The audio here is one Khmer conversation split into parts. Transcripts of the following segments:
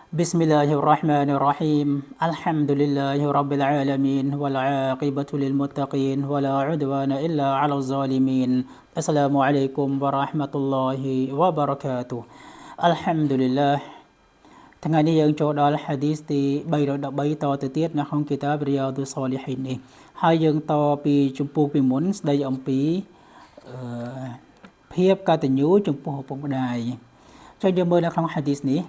بسم الله الرحمن الرحيم الحمد لله رب العالمين والعاقبة للمتقين ولا عدوان إلا على الظالمين السلام عليكم ورحمة الله وبركاته الحمد لله ថ្ងៃនេះយើងចូលដល់ hadith ទី313តទៅទៀតនៅក្នុងគីតាប Riyadus Salihin នេះហើយយើងតពីជំពូកពីមុនស្ដីអំពីភាពកតញ្ញូចំពោះឪពុកម្ដាយចូលយើងមើលនៅក្នុង hadith នេះ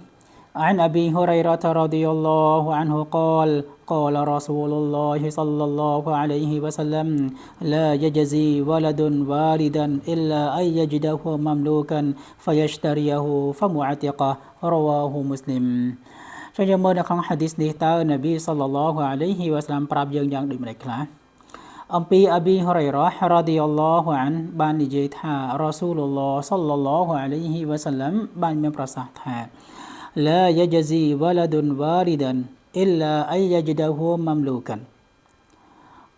عن أبي هريرة رضي الله عنه قال قال رسول الله صلى الله عليه وسلم لا يجزي ولد والدا إلا أن يجده مملوكا فيشتريه فمعتقه رواه مسلم ចូលយើងមើលនៅក្នុង hadith នេះតើនប៊ីសល្លឡោះអាឡៃហ៊ីវ៉ាសឡាមប្រាប់យើងយ៉ាងដូចម្តេចខ្លះអំពីអប៊ីហុរ៉ៃរ៉ារ៉ាឌីយ៉ាឡោះអានបាននិយាយថារ៉ាស៊ូលឡោះសល្លឡោះអាឡៃហ៊ីវ៉ាសឡាមបានមានប្រសាសន៍ថា لا يجزي ولد والدا إلا أن يجده مملوكا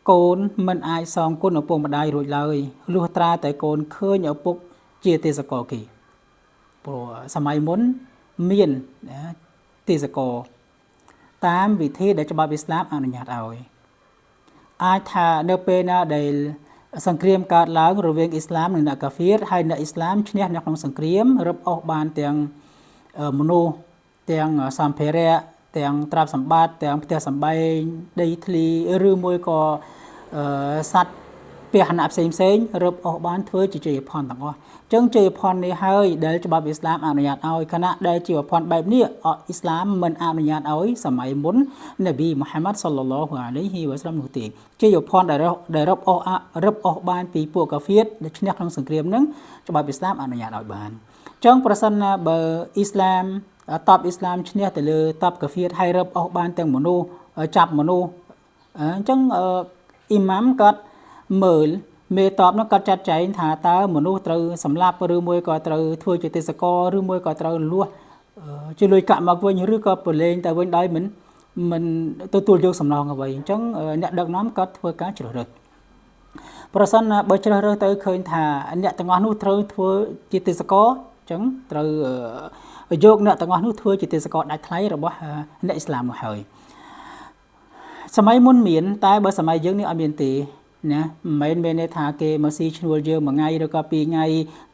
កូនមិនអាចសងគុណឪពុកម្ដាយរួចឡើយលុះត្រាតែកូនឃើញឪពុកជាទេសករគេព្រោះសម័យមុនមានទេសករតាមវិធីដែលច្បាប់អ៊ីស្លាមអនុញ្ញាតឲ្យអាចថានៅពេលណាដែលសង្គ្រាមកើតឡើងរវាងអ៊ីស្លាមនិងអ្នកកាហ្វៀរហើយអ្នកអ៊ីស្លាមឈ្នះនៅក្នុងសង្គ្រាមរឹបអូសបានទាំងមនុស្សទាំងសម្ភារៈទាំងទ្រព្យសម្បត្តិទាំងផ្ទះសម្បែងដីធ្លីឬមួយក៏សត្វពាហនៈផ្សេងរឹបអូសបានធ្វើជាជ័យភ័ណ្ឌទាំងអស់អញ្ចឹងជ័យភ័ណ្ឌនេះហើយដែលច្បាប់អ៊ីស្លាមអនុញ្ញាតឲ្យខណៈដែលជ័យភ័ណ្ឌបែបនេះអ៊ីស្លាមមិនអនុញ្ញាតឲ្យសម័យមុននប៊ីមូហាម៉ាត់សល្លឡោះអាឡៃហ៊ីវ៉ាសឡាមនោះទេជ័យភ័ណ្ឌដែលរឹបអូសបានពីពួកកាហ្វៀរដែលឈ្នះក្នុងសង្គ្រាមហ្នឹងច្បាប់អ៊ីស្លាមអនុញ្ញាតឲ្យបានអញ្ចឹងប្រសិនណាបើអ៊ីស្លាមតបអ៊ីស្លាមឈ្នះទៅលើតបកាហ្វៀរហើយរឹបអូសបានទាំងមនុស្សចាប់មនុស្សអញ្ចឹងអ៊ីម៉ាំគាត់មើលមេតបនោះគាត់ចាត់ចែងថាតើមនុស្សត្រូវសម្លាប់ឬមួយក៏ត្រូវធ្វើជាទេសករឬមួយក៏ត្រូវលួសជាលុយកាក់មកវិញឬក៏ប្រឡែងទៅវិញដោយមិនទទួលយកសំណងអ្វីអញ្ចឹងអ្នកដឹកនាំគាត់ធ្វើការជ្រើសរើសប្រសិនណាបើជ្រើសរើសទៅឃើញថាអ្នកទាំងអស់នោះត្រូវធ្វើជាទេសករអញ្ចឹងត្រូវយកអ្នកទាំងអស់នោះធ្វើជាទេសករដាច់ថ្លៃរបស់អ្នកអ៊ីស្លាមនោះហើយសម័យមុនមានតែបើសម័យយើងនេះអត់មានទេណាមិនមែនមានន័យថាគេមកស៊ីឈ្នួលយើងមួយថ្ងៃឬក៏ពីរថ្ងៃ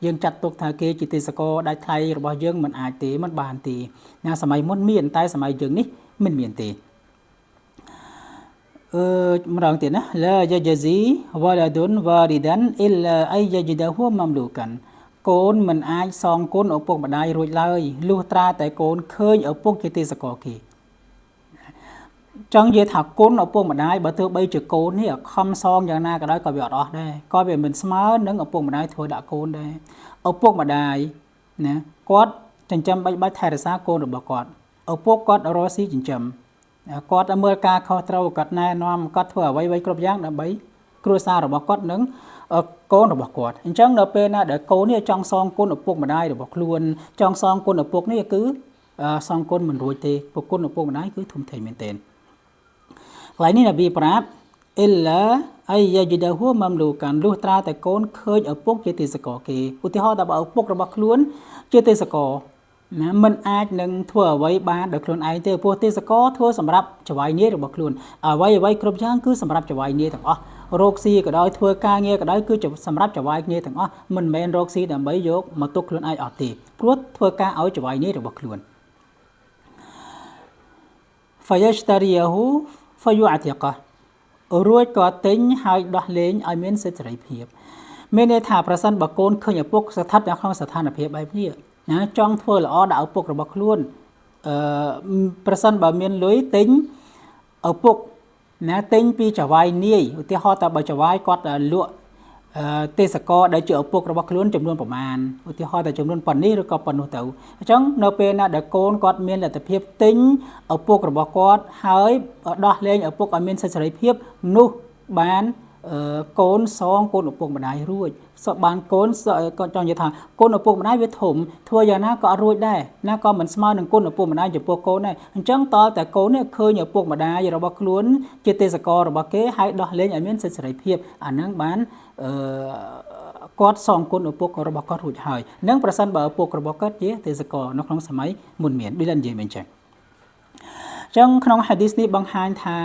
យើងចាត់ទុកថាគេជាទេសករដាច់ថ្លៃរបស់យើងមិនអាចទេមិនបានទេណាសម័យមុនមានតែសម័យយើងនេះមិនមានទេម្ដងទៀតណា لا يجزي ولد والدا إلا أن يجده مملوكا កូនមិនអាចសងគុណឪពុកម្ដាយរួចឡើយលុះត្រាតែកូនឃើញឪពុកជាទេសករគេចង់និយាយថាគុណឪពុកម្ដាយបើទោះបីជាកូននេះខំសងយ៉ាងណាក៏ដោយក៏វាអត់អស់ដែរក៏វាមិនស្មើនឹងឪពុកម្ដាយធ្វើដាក់កូនដែរឪពុកម្ដាយណាគាត់ចិញ្ចឹមបាច់ថែរក្សាកូនរបស់គាត់ឪពុកគាត់រកស៊ីចិញ្ចឹមគាត់មើលការខុសត្រូវគាត់ណែនាំគាត់ធ្វើអ្វីៗគ្រប់យ៉ាងដើម្បីគ្រួសាររបស់គាត់នឹងកូនរបស់គាត់អញ្ចឹងនៅពេលណាដែលកូននេះចង់សងគុណឪពុកម្ដាយរបស់ខ្លួនចង់សងគុណឪពុកនេះគឺសងគុណមិនរួចទេព្រោះគុណឪពុកម្ដាយគឺធំធេងមែនទែនកន្លែងនេះនប៊ីប្រាប់អ៊ីឡាអៃយ៉ាជីដាហ៊ូម៉ាំលូកានលុះត្រាតែកូនឃើញឪពុកជាទេសករគេឧទាហរណ៍ថាបើឪពុករបស់ខ្លួនជាទេសករណាមិនអាចនឹងធ្វើអ្វីបានដោយខ្លួនឯងទេព្រោះទេសករធ្វើសម្រាប់ចៅហ្វាយនាយរបស់ខ្លួនអ្វីគ្រប់យ៉ាងគឺសម្រាប់ចៅហ្វាយនាយទាំងអស់រកស៊ីក៏ដោយធ្វើការងារក៏ដោយគឺសម្រាប់ចៅហ្វាយនាយទាំងអស់មិនមែនរកស៊ីដើម្បីយកមកទុកខ្លួនឯងអត់ទេព្រោះធ្វើការឲ្យចៅហ្វាយនាយរបស់ខ្លួន فيشتريه فيعتقه រួចក៏ទិញហើយដោះលែងឲ្យមានសិទ្ធិសេរីភាពមានន័យថាប្រសិនបើកូនឃើញឪពុកស្ថិតនៅក្នុងស្ថានភាពបែបនេះណាចង់ធ្វើល្អដល់ឪពុករបស់ខ្លួនប្រសិនបើមានលុយទិញឪពុកណាទិញពីចៅហ្វាយនាយឧទាហរណ៍តែបើចៅហ្វាយគាត់លក់ទេសករដែលជាឪពុករបស់ខ្លួនចំនួនប្រមាណឧទាហរណ៍តែចំនួនប៉ុណ្នេះឬក៏ប៉ុណ្នោះទៅអញ្ចឹងនៅពេលណាដែលកូនគាត់មានលទ្ធភាពទិញឪពុករបស់គាត់ហើយដោះលែងឪពុកឲ្យមានសិទ្ធិសេរីភាពនោះបានកូនសងកូនឪពុកម្ដាយរួចបានកូនគាត់ចង់និយាយថាកូនឪពុកម្ដាយវាធំធ្វើយ៉ាងណាក៏អត់រួចដែរណាក៏មិនស្មើនឹងគុណឪពុកម្ដាយចំពោះកូនដែរអញ្ចឹងតើតែកូននេះឃើញឪពុកម្ដាយរបស់ខ្លួនជាទេសកររបស់គេហើយដោះលែងឲ្យមានសិទ្ធិសេរីភាពអាហ្នឹងបានគាត់សងគុណឪពុករបស់គាត់រួចហើយនឹងប្រសិនបើឪពុករបស់គាត់ជាទេសករនៅក្នុងសម័យមុនមានដូចនិយាយមិញចឹង ចឹងក្នុង hadith នេះបង្ហាញថា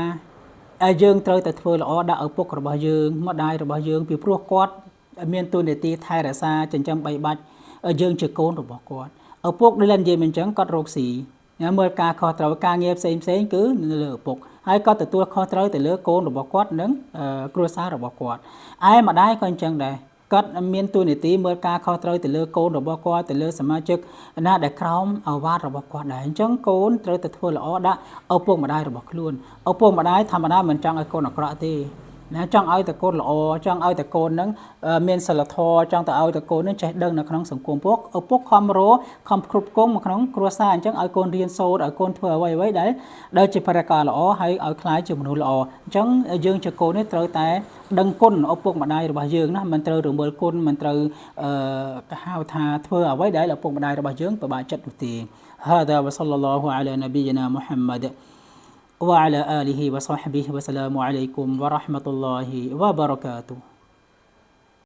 យើងត្រូវតែធ្វើល្អដាក់ឪពុករបស់យើងម្ដាយរបស់យើងពីព្រោះគាត់មានតួនាទីថែរក្សាចិញ្ចឹមបីបាច់យើងជាកូនរបស់គាត់ឪពុកដូចនិយាយមិនចឹងគាត់រកស៊ីមើលការខុសត្រូវការងារផ្សេងគឺនៅលើឪពុកហើយគាត់ទទួលខុសត្រូវទៅលើកូនរបស់គាត់និងគ្រួសាររបស់គាត់ឯម្ដាយក៏អញ្ចឹងដែរគាត់មានតួនាទីមើលការខុសត្រូវទៅលើកូនរបស់គាត់ទៅលើសមាជិកណាដែលក្រោមអាវ៉ាតរបស់គាត់ដែរអញ្ចឹងកូនត្រូវតែធ្វើល្អដាក់ឪពុកម្ដាយរបស់ខ្លួនឪពុកម្ដាយធម្មតាមិនចង់ឲ្យកូនអាក្រក់ទេណាចង់ឲ្យតែកូនល្អចង់ឲ្យតែកូននឹងមានសិលធម៌ចង់ទៅឲ្យតែកូននឹងចេះដឹងនៅក្នុងសង្គមពុកឪពុកខំរកខំគ្រប់គ្រងនៅក្នុងគ្រួសារអញ្ចឹងឲ្យកូនរៀនសូត្រឲ្យកូនធ្វើអ្វីដែលជាបរិការល្អហើយឲ្យខ្លាយជាមនុស្សល្អអញ្ចឹងយើងជាកូននេះត្រូវតែដឹងគុណឪពុកម្ដាយរបស់យើងណាមិនត្រូវរមើលគុណមិនត្រូវគេហៅថាធ្វើអ្វីដែលឪពុកម្ដាយរបស់យើងពិបាកចិត្តនោះទេ هذا وصلى الله على نبينا محمد وعلى آله وصحبه وسلام عليكم ورحمة الله وبركاته